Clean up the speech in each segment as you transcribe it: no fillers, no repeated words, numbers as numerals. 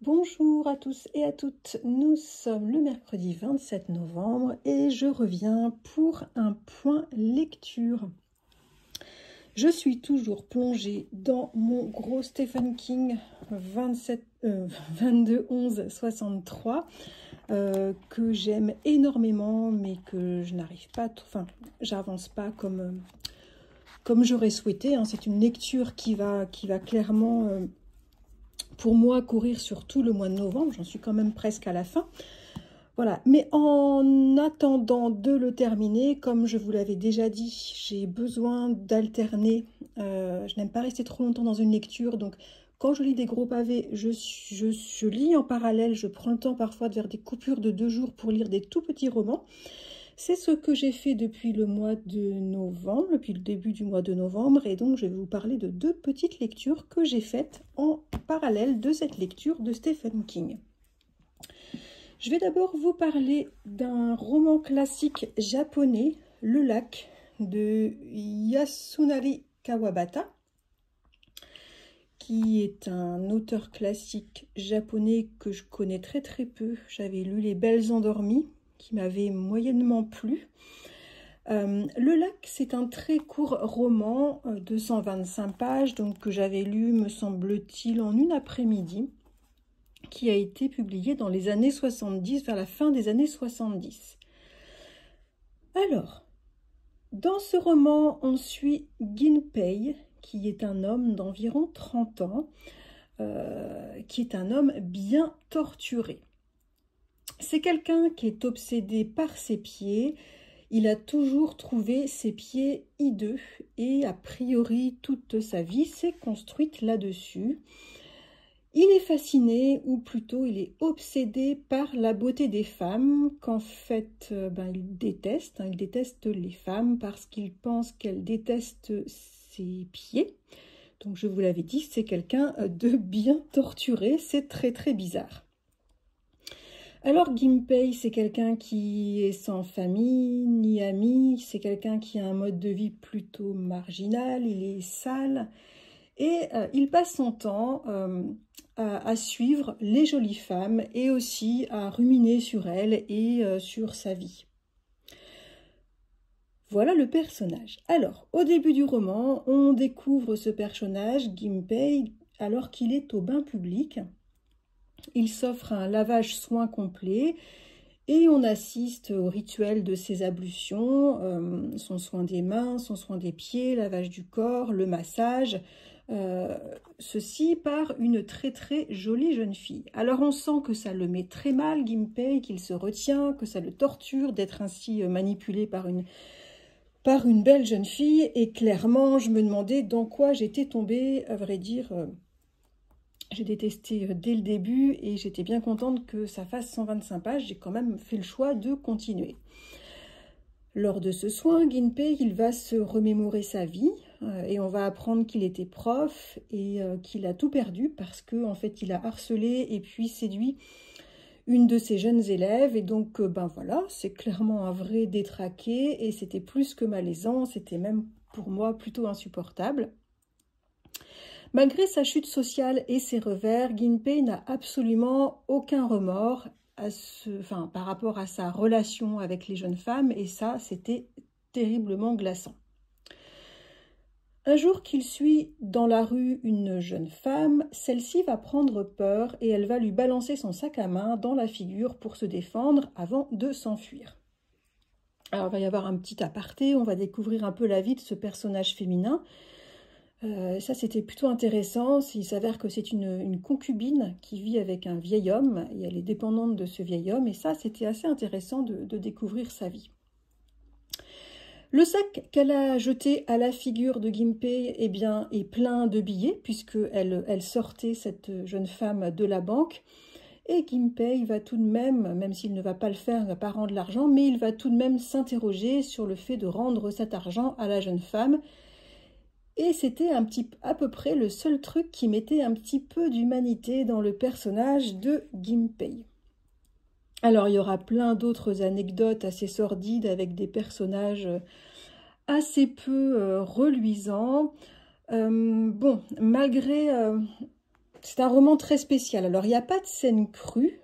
Bonjour à tous et à toutes, nous sommes le mercredi 27 novembre et je reviens pour un point lecture. Je suis toujours plongée dans mon gros Stephen King 22-11-63 que j'aime énormément mais que je n'arrive pas, j'avance pas comme j'aurais souhaité. Hein. C'est une lecture qui va clairement... pour moi, courir sur tout le mois de novembre, j'en suis quand même presque à la fin. Voilà, mais en attendant de le terminer, comme je vous l'avais déjà dit, j'ai besoin d'alterner. Je n'aime pas rester trop longtemps dans une lecture, donc quand je lis des gros pavés, je lis en parallèle, je prends le temps parfois de faire des coupures de 2 jours pour lire des tout petits romans. C'est ce que j'ai fait depuis le mois de novembre, depuis le début du mois de novembre, et donc je vais vous parler de 2 petites lectures que j'ai faites en parallèle de cette lecture de Stephen King. Je vais d'abord vous parler d'un roman classique japonais, Le Lac, de Yasunari Kawabata, qui est un auteur classique japonais que je connais très peu. J'avais lu Les Belles Endormies, qui m'avait moyennement plu. Le Lac, c'est un très court roman de 125 pages, donc que j'avais lu, me semble-t-il, en une après-midi, qui a été publié dans les années 70, vers la fin des années 70. Alors, dans ce roman, on suit Ginpei, qui est un homme d'environ 30 ans, qui est un homme bien torturé. C'est quelqu'un qui est obsédé par ses pieds. Il a toujours trouvé ses pieds hideux et a priori toute sa vie s'est construite là-dessus. Il est fasciné, ou plutôt il est obsédé par la beauté des femmes, qu'en fait il déteste. Il déteste les femmes parce qu'il pense qu'elles détestent ses pieds. Donc je vous l'avais dit, c'est quelqu'un de bien torturé, c'est très bizarre. Alors Ginpei, c'est quelqu'un qui est sans famille ni amis, c'est quelqu'un qui a un mode de vie plutôt marginal, il est sale et il passe son temps à suivre les jolies femmes et aussi à ruminer sur elles et sur sa vie. Voilà le personnage. Alors, au début du roman, on découvre ce personnage, Ginpei, alors qu'il est au bain public. Il s'offre un lavage-soin complet et on assiste au rituel de ses ablutions, son soin des mains, son soin des pieds, lavage du corps, le massage, ceci par une très jolie jeune fille. Alors on sent que ça le met très mal, Ginpei, qu'il se retient, que ça le torture d'être ainsi manipulé par une belle jeune fille, et clairement je me demandais dans quoi j'étais tombée, à vrai dire. J'ai détesté dès le début et j'étais bien contente que ça fasse 125 pages. J'ai quand même fait le choix de continuer. Lors de ce soin, Ginpei, il va se remémorer sa vie et on va apprendre qu'il était prof et qu'il a tout perdu parce qu'en fait, il a harcelé et puis séduit une de ses jeunes élèves. Et donc, voilà, c'est clairement un vrai détraqué et c'était plus que malaisant. C'était même pour moi plutôt insupportable. Malgré sa chute sociale et ses revers, Ginpei n'a absolument aucun remords par rapport à sa relation avec les jeunes femmes, et ça, c'était terriblement glaçant. Un jour qu'il suit dans la rue une jeune femme, celle-ci va prendre peur et elle va lui balancer son sac à main dans la figure pour se défendre avant de s'enfuir. Alors, il va y avoir un petit aparté, on va découvrir un peu la vie de ce personnage féminin. Ça, c'était plutôt intéressant. Il s'avère que c'est une concubine qui vit avec un vieil homme et elle est dépendante de ce vieil homme. Et ça, c'était assez intéressant de découvrir sa vie. Le sac qu'elle a jeté à la figure de Gimpei, eh bien, est plein de billets, puisqu'elle sortait cette jeune femme de la banque. Et Gimpei va tout de même s'il ne va pas le faire, il ne va pas rendre l'argent, mais il va tout de même s'interroger sur le fait de rendre cet argent à la jeune femme. Et c'était à peu près le seul truc qui mettait un petit peu d'humanité dans le personnage de Gimpei. Alors, il y aura plein d'autres anecdotes assez sordides avec des personnages assez peu reluisants. Bon, malgré... c'est un roman très spécial. Alors, il n'y a pas de scène crue,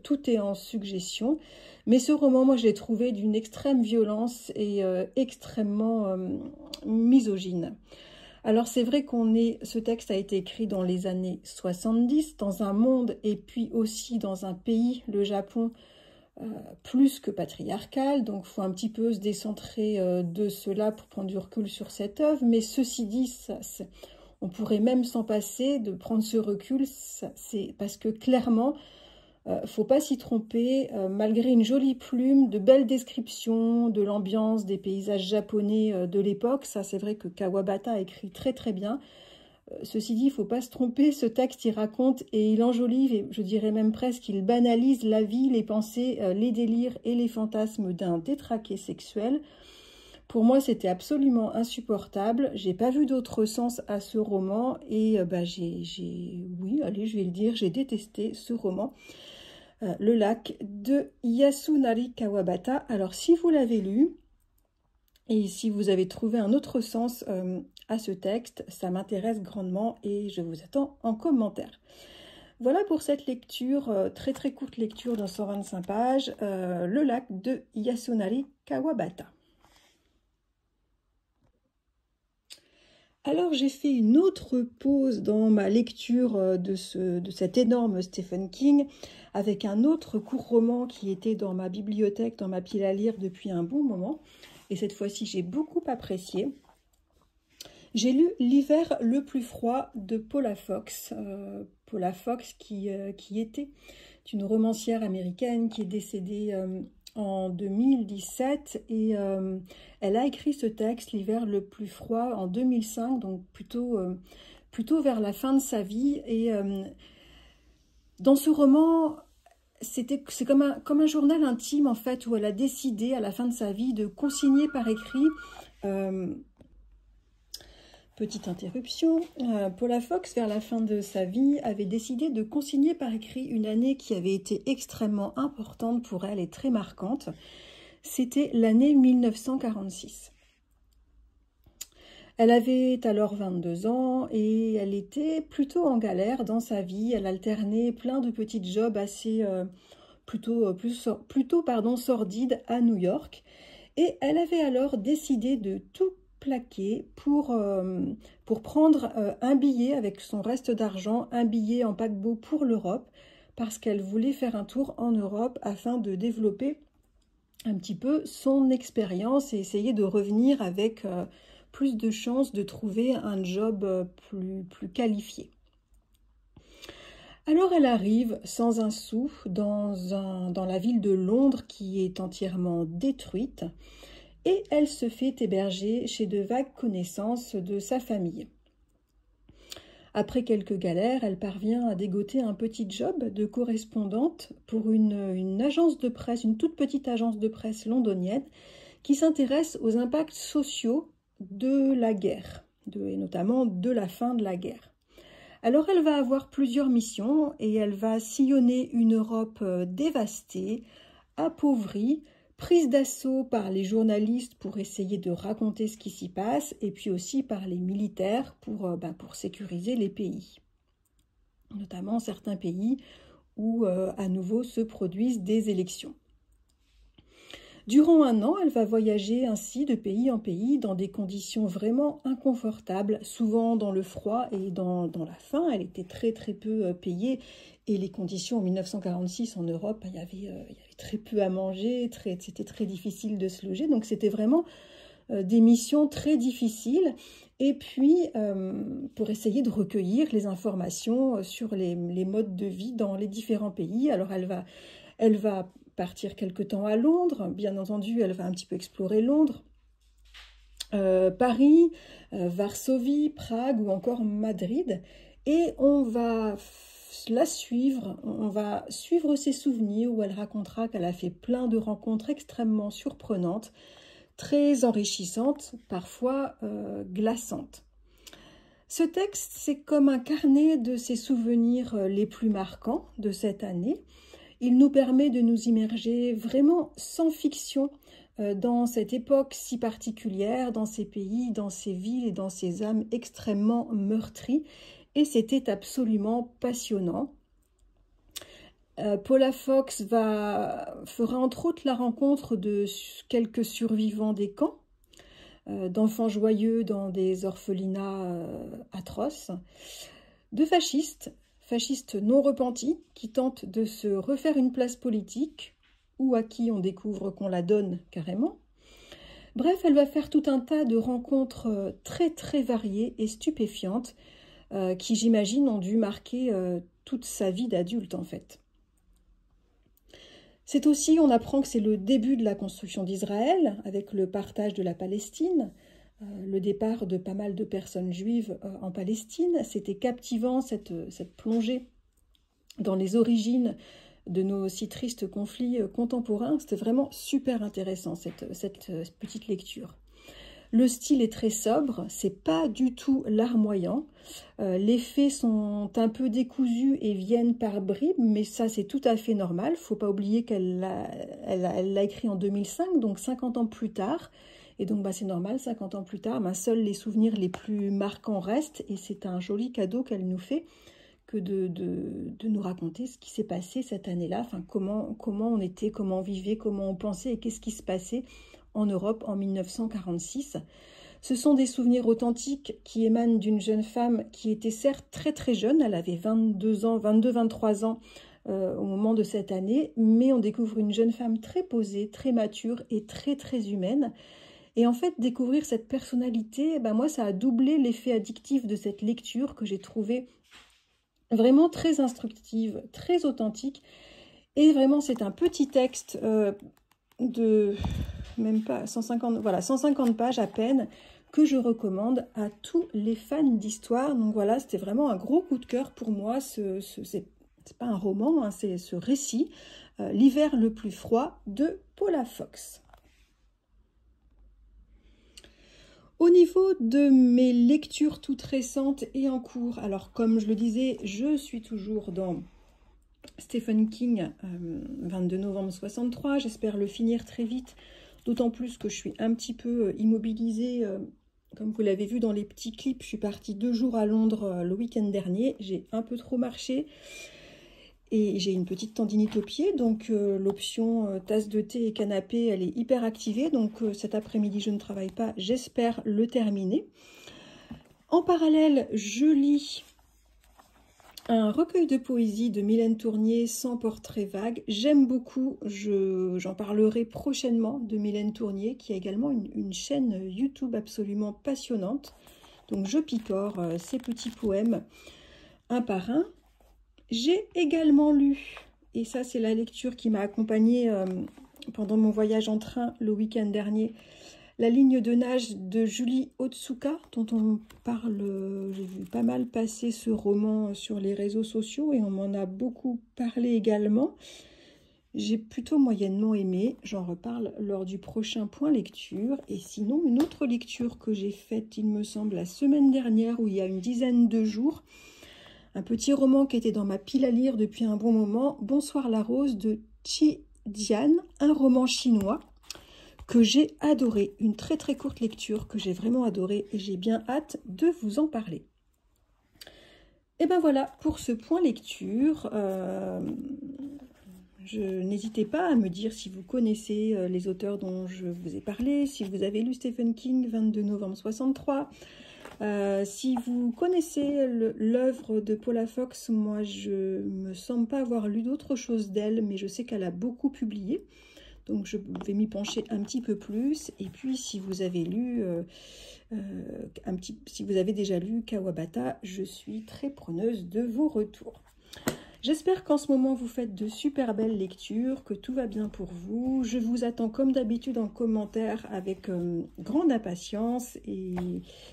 tout est en suggestion. Mais ce roman, moi, je l'ai trouvé d'une extrême violence et extrêmement misogyne. Alors, c'est vrai ce texte a été écrit dans les années 70, dans un monde et puis aussi dans un pays, le Japon, plus que patriarcal. Donc, il faut un petit peu se décentrer de cela pour prendre du recul sur cette œuvre. Mais ceci dit, on pourrait même s'en passer de prendre ce recul, c'est parce que clairement, faut pas s'y tromper, malgré une jolie plume, de belles descriptions de l'ambiance, des paysages japonais de l'époque, ça c'est vrai que Kawabata a écrit très très bien. Ceci dit, il faut pas se tromper, ce texte il raconte et il enjolive, et je dirais même presque il banalise la vie, les pensées, les délires et les fantasmes d'un détraqué sexuel. Pour moi, c'était absolument insupportable. J'ai pas vu d'autre sens à ce roman et oui, allez, je vais le dire, j'ai détesté ce roman. Le lac de Yasunari Kawabata. Alors, si vous l'avez lu et si vous avez trouvé un autre sens à ce texte, ça m'intéresse grandement et je vous attends en commentaire. Voilà pour cette lecture, très très courte lecture de 125 pages, Le lac de Yasunari Kawabata. Alors j'ai fait une autre pause dans ma lecture de cet énorme Stephen King avec un autre court roman qui était dans ma bibliothèque, dans ma pile à lire depuis un bon moment. Et cette fois-ci, j'ai beaucoup apprécié. J'ai lu L'hiver le plus froid de Paula Fox. Paula Fox qui était une romancière américaine qui est décédée en 2017 et elle a écrit ce texte, L'hiver le plus froid, en 2005, donc plutôt vers la fin de sa vie. Et dans ce roman, c'est comme un journal intime en fait, où elle a décidé à la fin de sa vie de consigner par écrit... Petite interruption, Paula Fox, vers la fin de sa vie, avait décidé de consigner par écrit une année qui avait été extrêmement importante pour elle et très marquante. C'était l'année 1946. Elle avait alors 22 ans et elle était plutôt en galère dans sa vie. Elle alternait plein de petits jobs assez plutôt sordides à New York. Et elle avait alors décidé de tout plaqué pour prendre un billet avec son reste d'argent, un billet en paquebot pour l'Europe, parce qu'elle voulait faire un tour en Europe afin de développer un petit peu son expérience et essayer de revenir avec plus de chances de trouver un job plus qualifié. Alors elle arrive sans un sou dans la ville de Londres qui est entièrement détruite. Et elle se fait héberger chez de vagues connaissances de sa famille. Après quelques galères, elle parvient à dégoter un petit job de correspondante pour une agence de presse, une toute petite agence de presse londonienne qui s'intéresse aux impacts sociaux de la guerre, et notamment de la fin de la guerre. Alors elle va avoir plusieurs missions et elle va sillonner une Europe dévastée, appauvrie, prise d'assaut par les journalistes pour essayer de raconter ce qui s'y passe, et puis aussi par les militaires pour sécuriser les pays. Notamment certains pays où à nouveau se produisent des élections. Durant un an, elle va voyager ainsi de pays en pays dans des conditions vraiment inconfortables, souvent dans le froid et dans la faim. Elle était très très peu payée et les conditions en 1946 en Europe, il y avait très peu à manger, c'était très difficile de se loger. Donc c'était vraiment des missions très difficiles. Et puis pour essayer de recueillir les informations sur les modes de vie dans les différents pays. Alors elle va partir quelque temps à Londres, bien entendu, elle va un petit peu explorer Londres. Paris, Varsovie, Prague ou encore Madrid. Et on va la suivre, on va suivre ses souvenirs où elle racontera qu'elle a fait plein de rencontres extrêmement surprenantes, très enrichissantes, parfois glaçantes. Ce texte, c'est comme un carnet de ses souvenirs les plus marquants de cette année. Il nous permet de nous immerger vraiment sans fiction dans cette époque si particulière, dans ces pays, dans ces villes et dans ces âmes extrêmement meurtries. Et c'était absolument passionnant. Paula Fox fera entre autres la rencontre de quelques survivants des camps, d'enfants joyeux dans des orphelinats atroces, de fascistes non repentis qui tentent de se refaire une place politique ou à qui on découvre qu'on la donne carrément. Bref, elle va faire tout un tas de rencontres très très variées et stupéfiantes qui, j'imagine, ont dû marquer toute sa vie d'adulte en fait. C'est aussi, on apprend que c'est le début de la construction d'Israël, avec le partage de la Palestine, le départ de pas mal de personnes juives en Palestine. C'était captivant, cette plongée dans les origines de nos si tristes conflits contemporains. C'était vraiment super intéressant, cette petite lecture. Le style est très sobre, c'est pas du tout larmoyant. Les faits sont un peu décousus et viennent par bribes, mais ça c'est tout à fait normal. Faut pas oublier qu'elle l'a écrit en 2005, donc 50 ans plus tard. Et donc c'est normal, 50 ans plus tard, seuls les souvenirs les plus marquants restent. Et c'est un joli cadeau qu'elle nous fait que de nous raconter ce qui s'est passé cette année-là. Enfin, comment on était, comment on vivait, comment on pensait et qu'est-ce qui se passait en Europe en 1946. Ce sont des souvenirs authentiques qui émanent d'une jeune femme qui était certes très très jeune, elle avait 22-23 ans au moment de cette année, mais on découvre une jeune femme très posée, très mature et très très humaine. Et en fait, découvrir cette personnalité, moi ça a doublé l'effet addictif de cette lecture que j'ai trouvée vraiment très instructive, très authentique. Et vraiment c'est un petit texte de même pas 150 pages à peine, que je recommande à tous les fans d'histoire. Donc voilà, c'était vraiment un gros coup de cœur pour moi. C'est pas un roman, hein, c'est ce récit, L'hiver le plus froid de Paula Fox. Au niveau de mes lectures toutes récentes et en cours, alors comme je le disais, je suis toujours dans Stephen King, 22 novembre 63, j'espère le finir très vite, d'autant plus que je suis un petit peu immobilisée, comme vous l'avez vu dans les petits clips, je suis partie 2 jours à Londres le week-end dernier, j'ai un peu trop marché et j'ai une petite tendinite au pied, donc l'option tasse de thé et canapé, elle est hyper activée, donc cet après-midi je ne travaille pas, j'espère le terminer. En parallèle, je lis un recueil de poésie de Mylène Tournier, Sans portrait vague. J'aime beaucoup, j'en parlerai prochainement de Mylène Tournier, qui a également une chaîne YouTube absolument passionnante. Donc je picore ces petits poèmes un par un. J'ai également lu, et ça c'est la lecture qui m'a accompagnée pendant mon voyage en train le week-end dernier, La ligne de nage de Julie Otsuka, dont on parle, j'ai vu pas mal passer ce roman sur les réseaux sociaux et on m'en a beaucoup parlé également. J'ai plutôt moyennement aimé, j'en reparle lors du prochain point lecture. Et sinon, une autre lecture que j'ai faite, il me semble, la semaine dernière, où il y a une dizaine de jours, un petit roman qui était dans ma pile à lire depuis un bon moment, Bonsoir la rose de Qi Dian, un roman chinois que j'ai adoré, une très très courte lecture que j'ai vraiment adorée et j'ai bien hâte de vous en parler. Et ben voilà pour ce point lecture. N'hésitez pas à me dire si vous connaissez les auteurs dont je vous ai parlé, si vous avez lu Stephen King, 22 novembre 63. Si vous connaissez l'œuvre de Paula Fox, moi je me semble pas avoir lu d'autre chose d'elle, mais je sais qu'elle a beaucoup publié. Donc je vais m'y pencher un petit peu plus. Et puis si vous avez lu, si vous avez déjà lu Kawabata, je suis très preneuse de vos retours. J'espère qu'en ce moment vous faites de super belles lectures, que tout va bien pour vous. Je vous attends comme d'habitude en commentaire avec grande impatience et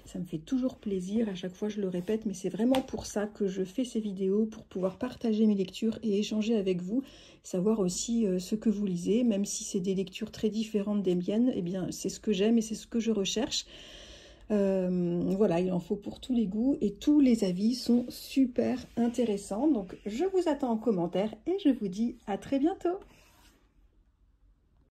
ça me fait toujours plaisir. À chaque fois je le répète, mais c'est vraiment pour ça que je fais ces vidéos, pour pouvoir partager mes lectures et échanger avec vous, savoir aussi ce que vous lisez, même si c'est des lectures très différentes des miennes, eh bien c'est ce que j'aime et c'est ce que je recherche. Voilà, il en faut pour tous les goûts et tous les avis sont super intéressants. Donc je vous attends en commentaire et je vous dis à très bientôt.